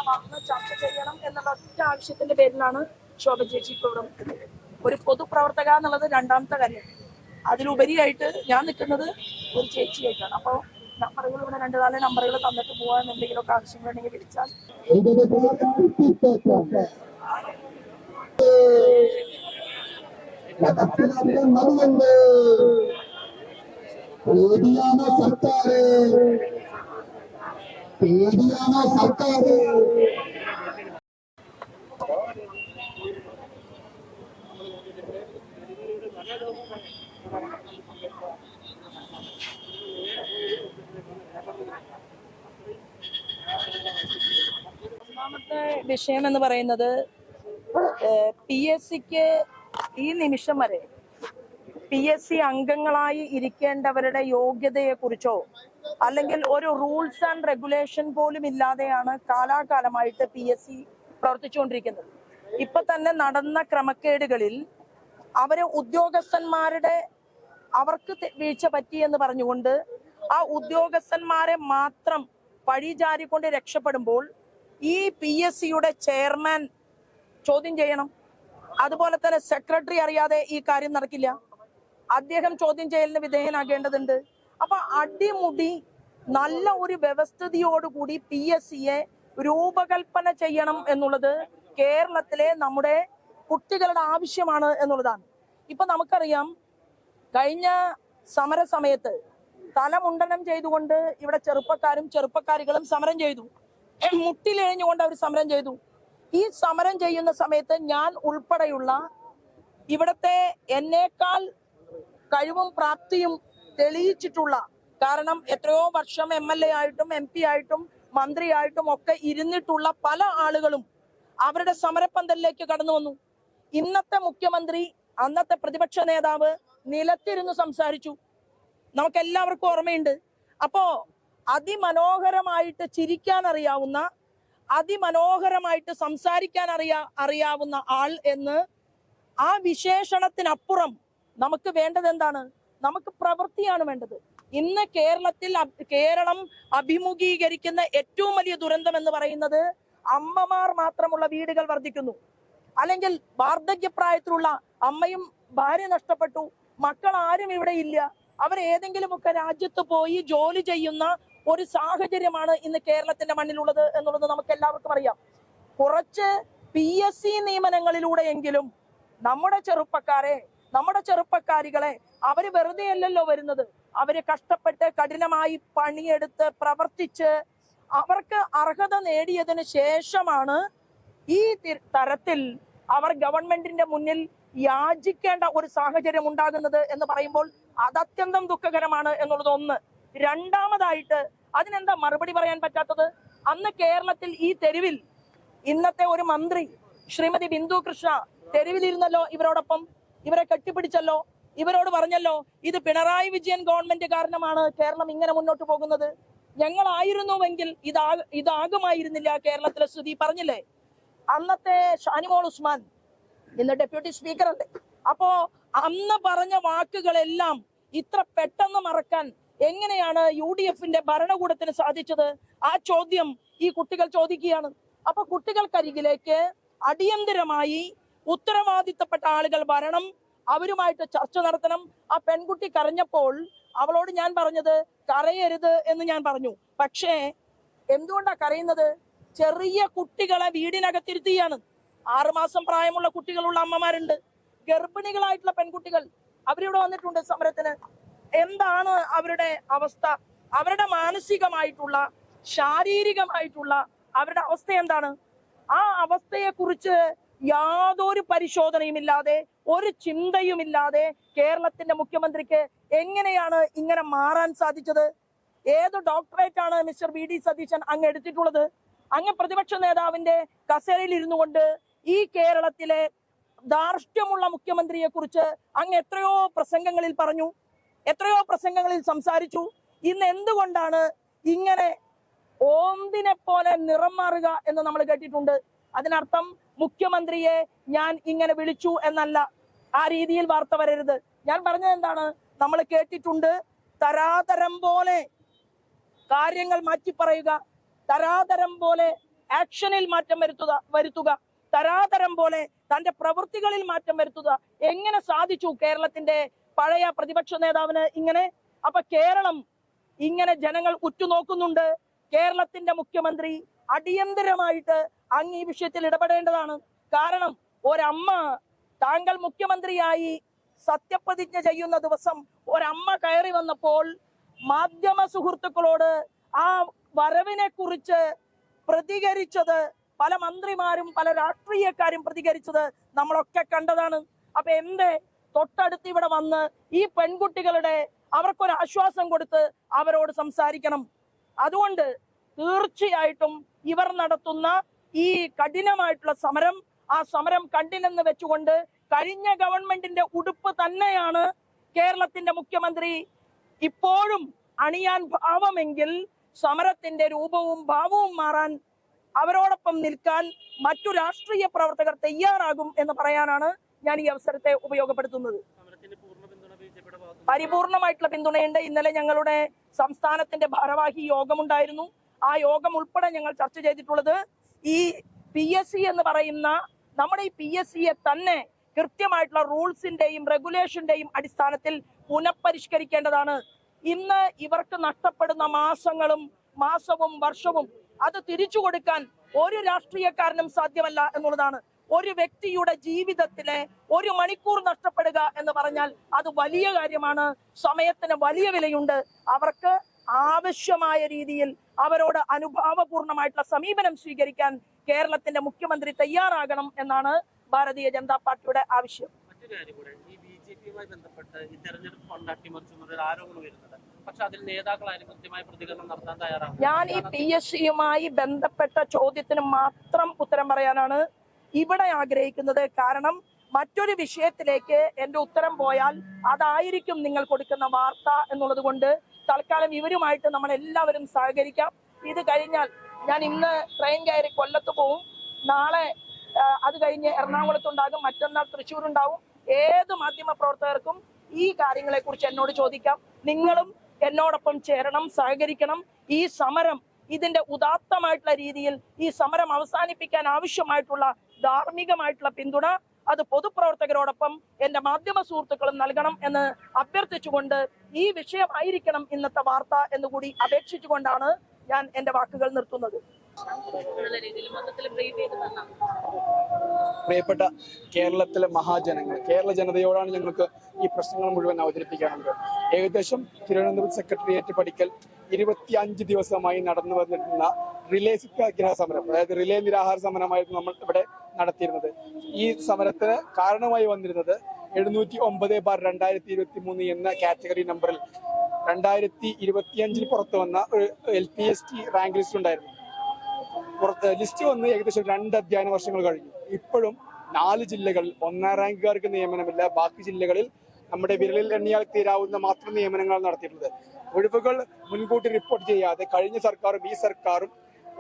വന്ന് ചർച്ച ചെയ്യണം എന്നുള്ള ഒറ്റ ആവശ്യത്തിന്റെ പേരിലാണ് ശോഭ ചേച്ചി ഇപ്പോൾ ഇവിടെ നിൽക്കുന്നത്. ഒരു പൊതുപ്രവർത്തക എന്നുള്ളത് രണ്ടാമത്തെ കാര്യം. അതിലുപരിയായിട്ട് ഞാൻ നിൽക്കുന്നത് ഒരു ചേച്ചിയായിട്ടാണ്. അപ്പോൾ നമ്പറുകൾ ഇവിടെ 2-4 നമ്പറുകൾ തന്നിട്ട് പോകാൻ എന്തെങ്കിലുമൊക്കെ ആവശ്യങ്ങളുണ്ടെങ്കിൽ വിളിച്ചാൽ സർക്കാർ ഒന്നാമത്തെ വിഷയം എന്ന് പറയുന്നത് PSCക്ക് ഈ നിമിഷം വരെ PSC അംഗങ്ങളായി ഇരിക്കേണ്ടവരുടെ യോഗ്യതയെ കുറിച്ചോ അല്ലെങ്കിൽ ഒരു റൂൾസ് ആൻഡ് റെഗുലേഷൻ പോലും ഇല്ലാതെയാണ് കാലാകാലമായിട്ട് PSC പ്രവർത്തിച്ചുകൊണ്ടിരിക്കുന്നത്. ഇപ്പൊ തന്നെ നടന്ന ക്രമക്കേടുകളിൽ അവര് ഉദ്യോഗസ്ഥന്മാരുടെ അവർക്ക് വീഴ്ച പറ്റി എന്ന് പറഞ്ഞുകൊണ്ട് ആ ഉദ്യോഗസ്ഥന്മാരെ മാത്രം പഴിചാരിക്കൊണ്ട് രക്ഷപ്പെടുമ്പോൾ ഈ PSCയുടെ ചെയർമാൻ ചോദ്യം ചെയ്യണം. അതുപോലെ തന്നെ സെക്രട്ടറി അറിയാതെ ഈ കാര്യം നടക്കില്ല. അദ്ദേഹം ചോദ്യം ചെയ്യലിന് വിധേയനാകേണ്ടതുണ്ട്. അപ്പൊ അടിമുടി നല്ല ഒരു വ്യവസ്ഥിതിയോടുകൂടി PSCയെ രൂപകൽപ്പന ചെയ്യണം എന്നുള്ളത് കേരളത്തിലെ നമ്മുടെ കുട്ടികളുടെ ആവശ്യമാണ് എന്നുള്ളതാണ്. ഇപ്പൊ നമുക്കറിയാം, കഴിഞ്ഞ സമര സമയത്ത് തലമുണ്ടനം ചെയ്തുകൊണ്ട് ഇവിടെ ചെറുപ്പക്കാരികളും സമരം ചെയ്തു. മുട്ടിലിഴഞ്ഞുകൊണ്ട് അവർ സമരം ചെയ്തു. ഈ സമരം ചെയ്യുന്ന സമയത്ത് ഞാൻ ഉൾപ്പെടെയുള്ള ഇവിടത്തെ എന്നേക്കാൾ കഴിവും പ്രാപ്തിയും തെളിയിച്ചിട്ടുള്ള, കാരണം എത്രയോ വർഷം MLA ആയിട്ടും MP ആയിട്ടും മന്ത്രിയായിട്ടും ഒക്കെ ഇരുന്നിട്ടുള്ള പല ആളുകളും അവരുടെ സമരപ്പന്തലിലേക്ക് കടന്നു വന്നു. ഇന്നത്തെ മുഖ്യമന്ത്രി, അന്നത്തെ പ്രതിപക്ഷ നേതാവ് നിലത്തിരുന്ന് സംസാരിച്ചു. നമുക്ക് എല്ലാവർക്കും ഓർമ്മയുണ്ട്. അപ്പോ അതിമനോഹരമായിട്ട് ചിരിക്കാൻ അറിയാവുന്ന, അതിമനോഹരമായിട്ട് സംസാരിക്കാൻ അറിയാവുന്ന ആൾ എന്ന് ആ വിശേഷണത്തിനപ്പുറം നമുക്ക് വേണ്ടത് എന്താണ്? നമുക്ക് പ്രവൃത്തിയാണ് വേണ്ടത്. ഇന്ന് കേരളം അഭിമുഖീകരിക്കുന്ന ഏറ്റവും വലിയ ദുരന്തം എന്ന് പറയുന്നത് അമ്മമാർ മാത്രമുള്ള വീടുകൾ വർദ്ധിക്കുന്നു. അല്ലെങ്കിൽ വാർദ്ധക്യപ്രായത്തിലുള്ള അമ്മയും ഭാര്യ നഷ്ടപ്പെട്ടു, മക്കൾ ആരും ഇവിടെ ഇല്ല, അവർ ഏതെങ്കിലുമൊക്കെ രാജ്യത്ത് പോയി ജോലി ചെയ്യുന്ന ഒരു സാഹചര്യമാണ് ഇന്ന് കേരളത്തിന്റെ മണ്ണിലുള്ളത് എന്നുള്ളത് നമുക്ക് എല്ലാവർക്കും അറിയാം. കുറച്ച് PSC നിയമനങ്ങളിലൂടെയെങ്കിലും നമ്മുടെ ചെറുപ്പക്കാരികളെ അവര് വെറുതെ അല്ലല്ലോ വരുന്നത്. അവര് കഷ്ടപ്പെട്ട് കഠിനമായി പണിയെടുത്ത് പ്രവർത്തിച്ച് അവർക്ക് അർഹത നേടിയതിന് ശേഷമാണ് ഈ തരത്തിൽ അവർ ഗവൺമെന്റിന്റെ മുന്നിൽ യാചിക്കേണ്ട ഒരു സാഹചര്യം ഉണ്ടാകുന്നത് എന്ന് പറയുമ്പോൾ അത് അത്യന്തം ദുഃഖകരമാണ് എന്നുള്ളത് ഒന്ന്. രണ്ടാമതായിട്ട് അതിനെന്താ മറുപടി പറയാൻ പറ്റാത്തത്? അന്ന് കേരളത്തിൽ ഈ തെരുവിൽ ഇന്നത്തെ ഒരു മന്ത്രി ശ്രീമതി ബിന്ദു കൃഷ്ണ തെരുവിലിരുന്നല്ലോ, ഇവരോടൊപ്പം ഇവരെ കെട്ടിപ്പിടിച്ചല്ലോ, ഇവരോട് പറഞ്ഞല്ലോ ഇത് പിണറായി വിജയൻ ഗവൺമെന്റ് കാരണമാണ് കേരളം ഇങ്ങനെ മുന്നോട്ട് പോകുന്നത്, ഞങ്ങളായിരുന്നുവെങ്കിൽ ഇതാകുമായിരുന്നില്ല കേരളത്തിലെ സ്ഥിതി പറഞ്ഞില്ലേ. അന്നത്തെ ഷാനിമോൾ ഉസ്മാൻ ഇന്ന് ഡെപ്യൂട്ടി സ്പീക്കർ അല്ലേ. അപ്പോ അന്ന് പറഞ്ഞ വാക്കുകളെല്ലാം ഇത്ര പെട്ടെന്ന് മറക്കാൻ എങ്ങനെയാണ് UDFന്റെ ഭരണകൂടത്തിന് സാധിച്ചത്? ആ ചോദ്യം ഈ കുട്ടികൾ ചോദിക്കുകയാണ്. അപ്പൊ കുട്ടികൾക്കരികിലേക്ക് അടിയന്തരമായി ഉത്തരവാദിത്തപ്പെട്ട ആളുകൾ വരണം, അവരുമായിട്ട് ചർച്ച നടത്തണം. ആ പെൺകുട്ടി കരഞ്ഞപ്പോൾ അവളോട് ഞാൻ പറഞ്ഞത് കരയരുത് എന്ന് ഞാൻ പറഞ്ഞു. പക്ഷേ എന്തുകൊണ്ടാ കരയുന്നത്? ചെറിയ കുട്ടികളെ വീടിനകത്തിരുത്തിയാണ്. 6 മാസം പ്രായമുള്ള കുട്ടികളുള്ള അമ്മമാരുണ്ട്, ഗർഭിണികളായിട്ടുള്ള പെൺകുട്ടികൾ അവരിവിടെ വന്നിട്ടുണ്ട് സമരത്തിന്. എന്താണ് അവരുടെ അവസ്ഥ? അവരുടെ മാനസികമായിട്ടുള്ള, ശാരീരികമായിട്ടുള്ള അവരുടെ അവസ്ഥ എന്താണ്? ആ അവസ്ഥയെ കുറിച്ച് യാതൊരു പരിശോധനയുമില്ലാതെ, ഒരു ചിന്തയുമില്ലാതെ കേരളത്തിന്റെ മുഖ്യമന്ത്രിക്ക് എങ്ങനെയാണ് ഇങ്ങനെ മാറാൻ സാധിച്ചത്? ഏത് ഡോക്ടറേറ്റ് ആണ് മിസ്റ്റർ VD സതീശൻ അങ്ങ് എടുത്തിട്ടുള്ളത്? അങ്ങ് പ്രതിപക്ഷ നേതാവിന്റെ കസേരയിൽ ഇരുന്നു കൊണ്ട് ഈ കേരളത്തിലെ ധാർഷ്ട്യമുള്ള മുഖ്യമന്ത്രിയെ കുറിച്ച് അങ്ങ് എത്രയോ പ്രസംഗങ്ങളിൽ പറഞ്ഞു, എത്രയോ പ്രസംഗങ്ങളിൽ സംസാരിച്ചു. ഇന്ന് എന്തുകൊണ്ടാണ് ഇങ്ങനെ ഓന്തിനെ പോലെ നിറം മാറുക എന്ന് നമ്മൾ കേട്ടിട്ടുണ്ട്. അതിനർത്ഥം മുഖ്യമന്ത്രിയെ ഞാൻ ഇങ്ങനെ വിളിച്ചു എന്നല്ല. ആ രീതിയിൽ വാർത്ത വരരുത്. ഞാൻ പറഞ്ഞത് എന്താണ്? നമ്മൾ കേട്ടിട്ടുണ്ട്, തരാതരം പോലെ കാര്യങ്ങൾ മാറ്റി പറയുക, തരാതരം പോലെ ആക്ഷനിൽ മാറ്റം വരുത്തുക, തരാതരം പോലെ തന്റെ പ്രവൃത്തികളിൽ മാറ്റം വരുത്തുക. എങ്ങനെ സാധിച്ചു കേരളത്തിന്റെ പഴയ പ്രതിപക്ഷ നേതാവിന് ഇങ്ങനെ? അപ്പൊ കേരളം ഇങ്ങനെ ജനങ്ങൾ ഉറ്റുനോക്കുന്നുണ്ട്. കേരളത്തിന്റെ മുഖ്യമന്ത്രി അടിയന്തരമായിട്ട് അങ്ങ് ഈ വിഷയത്തിൽ ഇടപെടേണ്ടതാണ്. കാരണം ഒരമ്മ താങ്കൾ മുഖ്യമന്ത്രിയായി സത്യപ്രതിജ്ഞ ചെയ്യുന്ന ദിവസം ഒരമ്മ കയറി വന്നപ്പോൾ മാധ്യമ സുഹൃത്തുക്കളോട് ആ വരവിനെ കുറിച്ച് പ്രതികരിച്ചത്, പല മന്ത്രിമാരും പല രാഷ്ട്രീയക്കാരും പ്രതികരിച്ചത് നമ്മളൊക്കെ കണ്ടതാണ്. അപ്പൊ എന്റെ തൊട്ടടുത്ത് ഇവിടെ വന്ന് ഈ പെൺകുട്ടികളുടെ അവർക്കൊരു ആശ്വാസം കൊടുത്ത് അവരോട് സംസാരിക്കണം. അതുകൊണ്ട് തീർച്ചയായിട്ടും ഇവർ നടത്തുന്ന ഈ കഠിനമായിട്ടുള്ള സമരം, ആ സമരം കണ്ടില്ലെന്ന് വെച്ചുകൊണ്ട് കഴിഞ്ഞ ഗവൺമെന്റിന്റെ ഉടുപ്പ് തന്നെയാണ് കേരളത്തിന്റെ മുഖ്യമന്ത്രി ഇപ്പോഴും അണിയാൻ ഭാവമെങ്കിൽ സമരത്തിന്റെ രൂപവും ഭാവവും മാറാൻ, അവരോടൊപ്പം നിൽക്കാൻ മറ്റു രാഷ്ട്രീയ പ്രവർത്തകർ തയ്യാറാകും എന്ന് പറയാനാണ് ഞാൻ ഈ അവസരത്തെ ഉപയോഗപ്പെടുത്തുന്നത്. പരിപൂർണമായിട്ടുള്ള പിന്തുണയുണ്ട്. ഇന്നലെ ഞങ്ങളുടെ സംസ്ഥാനത്തിന്റെ ഭാരവാഹി യോഗമുണ്ടായിരുന്നു. ആ യോഗം ഉൾപ്പെടെ ഞങ്ങൾ ചർച്ച ചെയ്തിട്ടുള്ളത് ഈ PSC എന്ന് പറയുന്ന നമ്മുടെ ഈ PSCയെ തന്നെ കൃത്യമായിട്ടുള്ള റൂൾസിന്റെയും റെഗുലേഷന്റെയും അടിസ്ഥാനത്തിൽ പുനഃപരിഷ്കരിക്കേണ്ടതാണ്. ഇന്ന് ഇവർക്ക് നഷ്ടപ്പെടുന്ന മാസവും വർഷവും അത് തിരിച്ചു കൊടുക്കാൻ ഒരു രാഷ്ട്രീയക്കാരനും സാധ്യമല്ല എന്നുള്ളതാണ്. ഒരു വ്യക്തിയുടെ ജീവിതത്തിലെ 1 മണിക്കൂർ നഷ്ടപ്പെടുക എന്ന് പറഞ്ഞാൽ അത് വലിയ കാര്യമാണ്. സമയത്തിന് വലിയ വിലയുണ്ട്. അവർക്ക് ആവശ്യമായ രീതിയിൽ അവരോട് അനുഭാവപൂർണമായിട്ടുള്ള സമീപനം സ്വീകരിക്കാൻ കേരളത്തിന്റെ മുഖ്യമന്ത്രി തയ്യാറാകണം എന്നാണ് ഭാരതീയ ജനതാ പാർട്ടിയുടെ ആവശ്യം. മറ്റൊരു കാര്യം കൂടെ, ഈ BJP-യുമായി ബന്ധപ്പെട്ട് ഈ തെരഞ്ഞെടുപ്പ് ഫണ്ട് അട്ടിമറിച്ചെന്നൊരു ആരോപണം വരുന്നത്, പക്ഷെ അതിൽ നേതാക്കളായാലും കൃത്യമായ പ്രതികരണം നടത്താൻ തയ്യാറാണ്. ഞാൻ ഈ PSCയുമായി ബന്ധപ്പെട്ട ചോദ്യത്തിന് മാത്രം ഉത്തരം പറയാനാണ് ഇവിടെ ആഗ്രഹിക്കുന്നത്. കാരണം മറ്റൊരു വിഷയത്തിലേക്ക് എന്റെ ഉത്തരം പോയാൽ അതായിരിക്കും നിങ്ങൾ കൊടുക്കുന്ന വാർത്ത എന്നുള്ളത് കൊണ്ട് തൽക്കാലം ഇവരുമായിട്ട് നമ്മൾ എല്ലാവരും സഹകരിക്കാം. ഇത് കഴിഞ്ഞാൽ ഞാൻ ഇന്ന് ട്രെയിൻ കയറി കൊല്ലത്ത് പോവും, നാളെ അത് കഴിഞ്ഞ് എറണാകുളത്തുണ്ടാകും, മറ്റന്നാൾ തൃശ്ശൂരുണ്ടാവും. ഏത് മാധ്യമ പ്രവർത്തകർക്കും ഈ കാര്യങ്ങളെ കുറിച്ച് എന്നോട് ചോദിക്കാം. നിങ്ങളും എന്നോടൊപ്പം ചേരണം, സഹകരിക്കണം. ഈ സമരം ഇതിന്റെ ഉദാത്തമായിട്ടുള്ള രീതിയിൽ ഈ സമരം അവസാനിപ്പിക്കാൻ ആവശ്യമായിട്ടുള്ള ധാർമ്മികമായിട്ടുള്ള പിന്തുണ അത് പൊതുപ്രവർത്തകരോടൊപ്പം എന്റെ മാധ്യമ സുഹൃത്തുക്കളും നൽകണം എന്ന് അഭ്യർത്ഥിച്ചുകൊണ്ട് ഈ വിഷയമായിരിക്കണം ഇന്നത്തെ വാർത്ത എന്നുകൂടി അപേക്ഷിച്ചുകൊണ്ടാണ് ഞാൻ എന്റെ വാക്കുകൾ നിർത്തുന്നത്. പ്രിയപ്പെട്ട കേരളത്തിലെ മഹാജനങ്ങൾ, കേരള ജനതയോടാണ് ഞങ്ങൾക്ക് ഈ പ്രശ്നങ്ങൾ മുഴുവൻ അവതരിപ്പിക്കാനുള്ളത്. ഏകദേശം തിരുവനന്തപുരം സെക്രട്ടേറിയറ്റ് പടിക്കൽ 25 ദിവസമായി നടന്നു വന്നിരുന്ന റിലേ സത്യാഗ്രഹ സമരം, അതായത് റിലേ നിരാഹാര സമരമായിരുന്നു നമ്മൾ ഇവിടെ നടത്തിയിരുന്നത്. ഈ സമരത്തിന് കാരണമായി വന്നിരുന്നത് 709/2023 എന്ന കാറ്റഗറി നമ്പറിൽ 2025 പുറത്തു വന്ന ഒരു LPST റാങ്ക് ലിസ്റ്റ് ഉണ്ടായിരുന്നു. ലിസ്റ്റ് വന്ന് ഏകദേശം 2 അധ്യയന വർഷങ്ങൾ കഴിഞ്ഞു. ഇപ്പോഴും 4 ജില്ലകളിൽ 1ാം റാങ്കുകാർക്ക് നിയമനമില്ല. ബാക്കി ജില്ലകളിൽ നമ്മുടെ വിരലിൽ എണ്ണിയാൽ തീരാവുന്ന മാത്രം നിയമനങ്ങളാണ് നടത്തിയിട്ടുള്ളത്. ഒഴിവുകൾ മുൻകൂട്ടി റിപ്പോർട്ട് ചെയ്യാതെ കഴിഞ്ഞ സർക്കാരും ഈ സർക്കാരും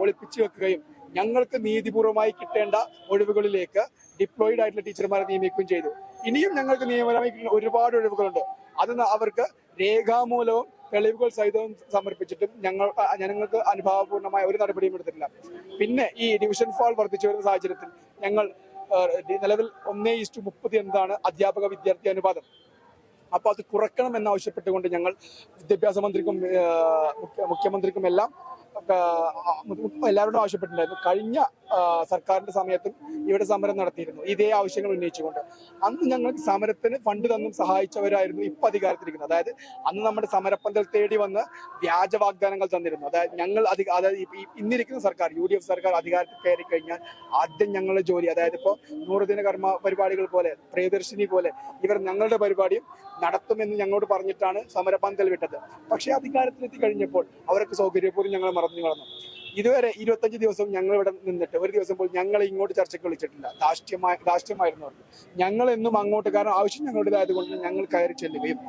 ഒളിപ്പിച്ചു വെക്കുകയും ഞങ്ങൾക്ക് നീതിപൂർവമായി കിട്ടേണ്ട ഒഴിവുകളിലേക്ക് ഡിപ്ലോയിഡ് ആയിട്ടുള്ള ടീച്ചർമാരെ നിയമിക്കുകയും ചെയ്തു. ഇനിയും ഞങ്ങൾക്ക് നിയമനമായി ഒരുപാട് ഒഴിവുകളുണ്ട്. അത് അവർക്ക് രേഖാമൂലവും തെളിവുകൾ സഹിതവും സമർപ്പിച്ചിട്ടും ഞങ്ങൾക്ക് അനുഭാവപൂർണമായ ഒരു നടപടിയും എടുത്തിട്ടില്ല. പിന്നെ ഈ ഡിവിഷൻ ഫാൾ വർദ്ധിച്ചു വരുന്ന സാഹചര്യത്തിൽ ഞങ്ങൾ നിലവിൽ 1:30 എന്നതാണ് അധ്യാപക വിദ്യാർത്ഥി അനുപാതം. അപ്പൊ അത് കുറക്കണം എന്നാവശ്യപ്പെട്ടുകൊണ്ട് ഞങ്ങൾ വിദ്യാഭ്യാസ മന്ത്രിക്കും മുഖ്യമന്ത്രിക്കും എല്ലാവരോടും ആവശ്യപ്പെട്ടിട്ടുണ്ടായിരുന്നു. കഴിഞ്ഞ സർക്കാരിന്റെ സമയത്തും ഇവിടെ സമരം നടത്തിയിരുന്നു ഇതേ ആവശ്യങ്ങൾ ഉന്നയിച്ചുകൊണ്ട്. അന്ന് ഞങ്ങൾക്ക് സമരത്തിന് ഫണ്ട് തന്നും സഹായിച്ചവരായിരുന്നു ഇപ്പൊ അധികാരത്തിലിരിക്കുന്നത്. അതായത് അന്ന് നമ്മുടെ സമരപ്പന്തൽ തേടി വന്ന് വ്യാജ വാഗ്ദാനങ്ങൾ തന്നിരുന്നു. അതായത് ഇന്നിരിക്കുന്ന സർക്കാർ UDF സർക്കാർ അധികാരത്തിൽ കയറി കഴിഞ്ഞാൽ ആദ്യം ഞങ്ങളുടെ ജോലി, അതായത് ഇപ്പോൾ 100 ദിന കർമ്മ പരിപാടികൾ പോലെ, പ്രിയദർശിനി പോലെ ഇവർ ഞങ്ങളുടെ പരിപാടിയും നടത്തുമെന്ന് ഞങ്ങളോട് പറഞ്ഞിട്ടാണ് സമരപന്തൽ വിട്ടത്. പക്ഷേ അധികാരത്തിലെത്തി കഴിഞ്ഞപ്പോൾ അവർക്ക് സൗകര്യപൂർവ്വം ഞങ്ങൾ മറന്നു കളഞ്ഞു. ഇതുവരെ 25 ദിവസം ഞങ്ങൾ ഇവിടെ നിന്നിട്ട് ഒരു ദിവസം പോലും ഞങ്ങളെ ഇങ്ങോട്ട് ചർച്ചയ്ക്ക് വിളിച്ചിട്ടില്ല. ധാർഷ്ട്യമായിരുന്നു അവർക്ക്. ഞങ്ങൾ എന്നും അങ്ങോട്ട്, കാരണം ആവശ്യം ഞങ്ങളുടേതായത് കൊണ്ട് ഞങ്ങൾ കയറി ചെല്ലുകയും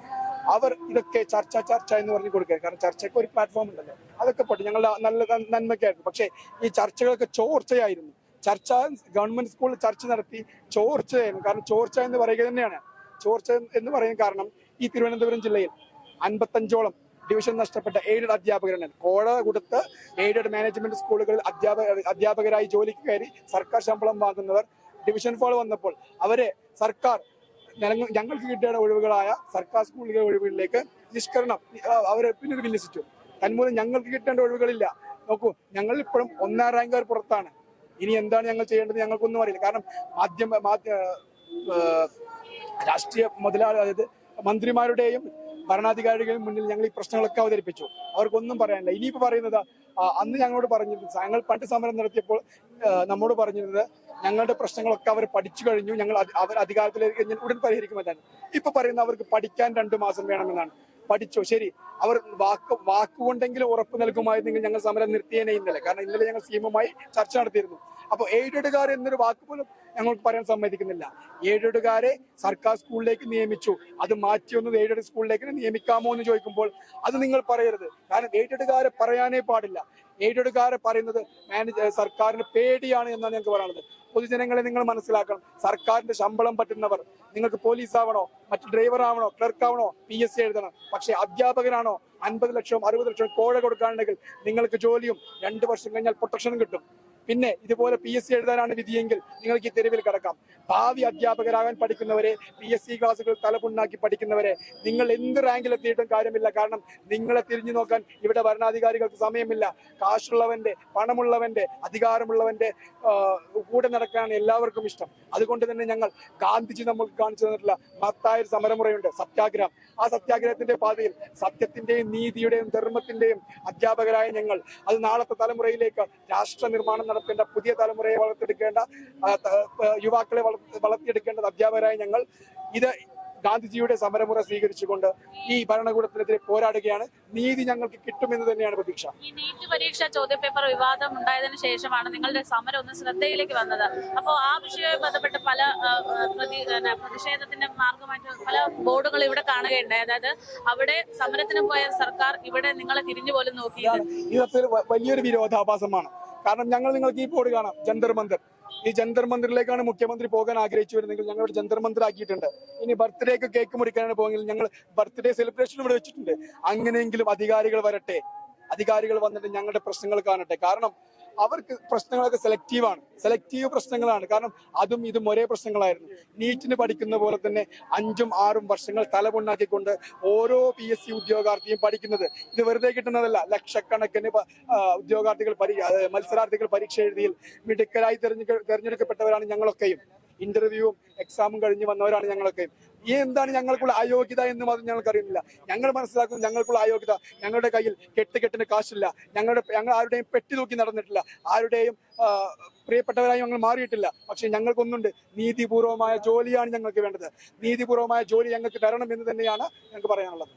അവർ ഇതൊക്കെ ചർച്ച എന്ന് പറഞ്ഞു കൊടുക്കുക. കാരണം ചർച്ചയ്ക്ക് ഒരു പ്ലാറ്റ്ഫോം ഉണ്ടല്ലോ, അതൊക്കെ പോട്ടെ, ഞങ്ങളുടെ നല്ല നന്മയ്ക്കായിരുന്നു. പക്ഷേ ഈ ചർച്ചകളൊക്കെ ചോർച്ചയായിരുന്നു. ഗവൺമെന്റ് സ്കൂളിൽ ചർച്ച നടത്തി ചോർച്ചയായിരുന്നു. കാരണം ചോർച്ച എന്ന് പറയുക തന്നെയാണ്. ചോർച്ച എന്ന് പറയാൻ കാരണം ഈ തിരുവനന്തപുരം ജില്ലയിൽ 55ഓളം ഡിവിഷൻ നഷ്ടപ്പെട്ട എയ്ഡഡ് അധ്യാപകരാണ്. കോഴ കൊടുത്ത് എയ്ഡഡ് മാനേജ്മെന്റ് സ്കൂളുകളിൽ അധ്യാപകരായി ജോലിക്ക് കയറി സർക്കാർ ശമ്പളം വാങ്ങുന്നവർ ഡിവിഷൻ ഫോൾ വന്നപ്പോൾ അവരെ സർക്കാർ ഞങ്ങൾക്ക് കിട്ടേണ്ട ഒഴിവുകളായ സർക്കാർ സ്കൂളുകളുടെ ഒഴിവുകളിലേക്ക് നിഷ്കരണം അവരെ പിന്നീട് വിന്യസിച്ചു. തന്മൂലം ഞങ്ങൾക്ക് കിട്ടേണ്ട ഒഴിവുകളില്ല. നോക്കൂ, ഞങ്ങൾ ഇപ്പോഴും 1ാം റാങ്കുകാർ പുറത്താണ്. ഇനി എന്താണ് ഞങ്ങൾ ചെയ്യേണ്ടത് ഞങ്ങൾക്കൊന്നും അറിയില്ല. കാരണം രാഷ്ട്രീയ മുതലാളി, അതായത് മന്ത്രിമാരുടെയും ഭരണാധികാരികളുടെയും മുന്നിൽ ഞങ്ങൾ ഈ പ്രശ്നങ്ങളൊക്കെ അവതരിപ്പിച്ചു. അവർക്കൊന്നും പറയാനില്ല. ഇനിയിപ്പോ പറയുന്നത് അന്ന് ഞങ്ങളോട് പറഞ്ഞിരുന്നത്, ഞങ്ങൾ പണ്ട് സമരം നടത്തിയപ്പോൾ നമ്മോട് പറഞ്ഞിരുന്നത് ഞങ്ങളുടെ പ്രശ്നങ്ങളൊക്കെ അവർ പഠിച്ചു കഴിഞ്ഞു, ഞങ്ങൾ അവർ അധികാരത്തിലേക്ക് ഉടൻ പരിഹരിക്കുമെന്നാണ്. ഇപ്പൊ പറയുന്ന അവർക്ക് പഠിക്കാൻ 2 മാസം വേണമെന്നാണ്. പഠിച്ചോ, ശരി, അവർ വാക്കുകൊണ്ടെങ്കിലും ഉറപ്പ് നൽകുമായിരുന്നെങ്കിൽ ഞങ്ങൾ സമരം നിർത്തിയേനെ ഇന്നലെ. കാരണം ഇന്നലെ ഞങ്ങൾ സീമുമായി ചർച്ച നടത്തിയിരുന്നു. അപ്പോൾ എയ്ഡഡുകാർ എന്നൊരു വാക്ക് പോലും ഞങ്ങൾക്ക് പറയാൻ സമ്മതിക്കുന്നില്ല. എയ്ഡഡുകാരെ സർക്കാർ സ്കൂളിലേക്ക് നിയമിച്ചു, അത് മാറ്റിയൊന്ന് എയ്ഡഡ് സ്കൂളിലേക്ക് നിയമിക്കാമോ എന്ന് ചോദിക്കുമ്പോൾ അത് നിങ്ങൾ പറയരുത്. കാരണം എയ്ഡഡുകാരെ പറയാനേ പാടില്ല. എയ്ഡഡുകാരെ പറയുന്നത് സർക്കാരിന് പേടിയാണ് എന്നാണ് ഞങ്ങൾക്ക് പറയാനുള്ളത്. പൊതുജനങ്ങളെ നിങ്ങൾ മനസ്സിലാക്കണം. സർക്കാരിന്റെ ശമ്പളം പറ്റുന്നവർ, നിങ്ങൾക്ക് പോലീസ് ആവണോ, മറ്റു ഡ്രൈവർ ആവണോ, ക്ലർക്ക് ആവണോ, PSC എഴുതണം. പക്ഷെ അധ്യാപകനാണോ 50 ലക്ഷവും 60 ലക്ഷവും കോഴ കൊടുക്കുകയാണെങ്കിൽ നിങ്ങൾക്ക് ജോലിയും 2 വർഷം കഴിഞ്ഞാൽ പ്രൊട്ടക്ഷനും കിട്ടും. പിന്നെ ഇതുപോലെ PSC എഴുതാനാണ് വിധിയെങ്കിൽ നിങ്ങൾക്ക് ഈ തെരുവിൽ കിടക്കാം. ഭാവി അധ്യാപകരാകാൻ പഠിക്കുന്നവരെ, PSC ക്ലാസുകൾ തലപുണ്ണാക്കി പഠിക്കുന്നവരെ നിങ്ങൾ എന്ത് റാങ്കിൽ എത്തിയിട്ടും കാര്യമില്ല. കാരണം നിങ്ങളെ തിരിഞ്ഞു നോക്കാൻ ഇവിടെ ഭരണാധികാരികൾക്ക് സമയമില്ല. കാശുള്ളവന്റെ, പണമുള്ളവന്റെ, അധികാരമുള്ളവന്റെ കൂടെ നടക്കാനാണ് എല്ലാവർക്കും ഇഷ്ടം. അതുകൊണ്ട് തന്നെ ഞങ്ങൾ ഗാന്ധിജി നമുക്ക് കാണിച്ചു തന്നിട്ടുള്ള മഹത്തായ ഒരു സമരമുറയുണ്ട്, സത്യാഗ്രഹം. ആ സത്യാഗ്രഹത്തിന്റെ പാതയിൽ സത്യത്തിന്റെയും നീതിയുടെയും ധർമ്മത്തിന്റെയും അധ്യാപകരായ ഞങ്ങൾ അത് നാളത്തെ തലമുറയിലേക്ക് രാഷ്ട്ര നിർമ്മാണം നടത്തേണ്ട, പുതിയ തലമുറയെ വളർത്തിയെടുക്കേണ്ട, യുവാക്കളെ വളർത്തിയെടുക്കേണ്ട അധ്യാപകരായ ഞങ്ങൾ ഇത് ഗാന്ധിജിയുടെ സമരമുറ സ്വീകരിച്ചുകൊണ്ട് ഈ ഭരണകൂടത്തിനെതിരെ പോരാടുകയാണ്. നീതി ഞങ്ങൾക്ക് കിട്ടുമെന്ന് തന്നെയാണ് പ്രതീക്ഷ. ഈ നീറ്റ് പരീക്ഷ ചോദ്യപേപ്പർ വിവാദം ഉണ്ടായതിനു ശേഷമാണ് നിങ്ങളുടെ സമരം ഒന്ന് ശ്രദ്ധയിലേക്ക് വന്നത്. അപ്പോൾ ആ വിഷയവുമായി ബന്ധപ്പെട്ട് പല പ്രതിഷേധത്തിന്റെ മാർഗമായിട്ട് പല ബോർഡുകൾ ഇവിടെ കാണുകയുണ്ടായി. അതായത് അവിടെ സമരത്തിന് പോയ സർക്കാർ ഇവിടെ നിങ്ങളെ തിരിഞ്ഞു പോലും നോക്കിയത് ഇതൊക്കെ വലിയൊരു വിരോധാഭാസമാണ്. കാരണം ഞങ്ങൾ നിങ്ങൾക്ക് ഈ ബോർഡ് കാണാം, ജന്തർ മന്ദിർ. ഈ ജന്തർ മന്ദിറിലേക്കാണ് മുഖ്യമന്ത്രി പോകാൻ ആഗ്രഹിച്ചു വരുന്നെങ്കിൽ ഞങ്ങൾ ഇവിടെ ജന്തർ മന്ദിർ ആക്കിയിട്ടുണ്ട്. ഇനി ബർത്ത്ഡേക്ക് കേക്ക് മുറിക്കാനാണ് പോകുമെങ്കിൽ ഞങ്ങൾ ബർത്ത്ഡേ സെലിബ്രേഷൻ ഇവിടെ വെച്ചിട്ടുണ്ട്. അങ്ങനെയെങ്കിലും അധികാരികൾ വരട്ടെ, അധികാരികൾ വന്നിട്ട് ഞങ്ങളുടെ പ്രശ്നങ്ങൾ കാണട്ടെ. കാരണം അവർക്ക് പ്രശ്നങ്ങളൊക്കെ സെലക്റ്റീവ് പ്രശ്നങ്ങളാണ്. കാരണം അതും ഇതും ഒരേ പ്രശ്നങ്ങളായിരുന്നു. നീറ്റിന് പഠിക്കുന്ന പോലെ തന്നെ 5ഉം 6ഉം വർഷങ്ങൾ തലപൊണ്ണാക്കിക്കൊണ്ട് ഓരോ PSC ഉദ്യോഗാർത്ഥിയും പഠിക്കുന്നത്. ഇത് വെറുതെ കിട്ടുന്നതല്ല. ലക്ഷക്കണക്കിന് ഉദ്യോഗാർത്ഥികൾ മത്സരാർത്ഥികൾ പരീക്ഷ എഴുതിയിൽ മിടുക്കരായി തെരഞ്ഞെടുക്കപ്പെട്ടവരാണ് ഞങ്ങളൊക്കെയും. ഇന്റർവ്യൂവും എക്സാമും കഴിഞ്ഞ് വന്നവരാണ് ഞങ്ങളൊക്കെ. ഈ എന്താണ് ഞങ്ങൾക്കുള്ള അയോഗ്യത എന്ന് മാത്രം ഞങ്ങൾക്ക് അറിയുന്നില്ല. ഞങ്ങൾ മനസ്സിലാക്കുന്നു ഞങ്ങൾക്കുള്ള അയോഗ്യത, ഞങ്ങളുടെ കയ്യിൽ കെട്ടിന് കാശില്ല, ഞങ്ങൾ ആരുടെയും പെട്ടി തൂക്കി നടന്നിട്ടില്ല, ആരുടെയും പ്രിയപ്പെട്ടവരായി ഞങ്ങൾ മാറിയിട്ടില്ല. പക്ഷെ ഞങ്ങൾക്കൊന്നുണ്ട്, നീതിപൂർവമായ ജോലിയാണ് ഞങ്ങൾക്ക് വേണ്ടത്. നീതിപൂർവമായ ജോലി ഞങ്ങൾക്ക് തരണം എന്ന് തന്നെയാണ് ഞങ്ങൾക്ക് പറയാനുള്ളത്.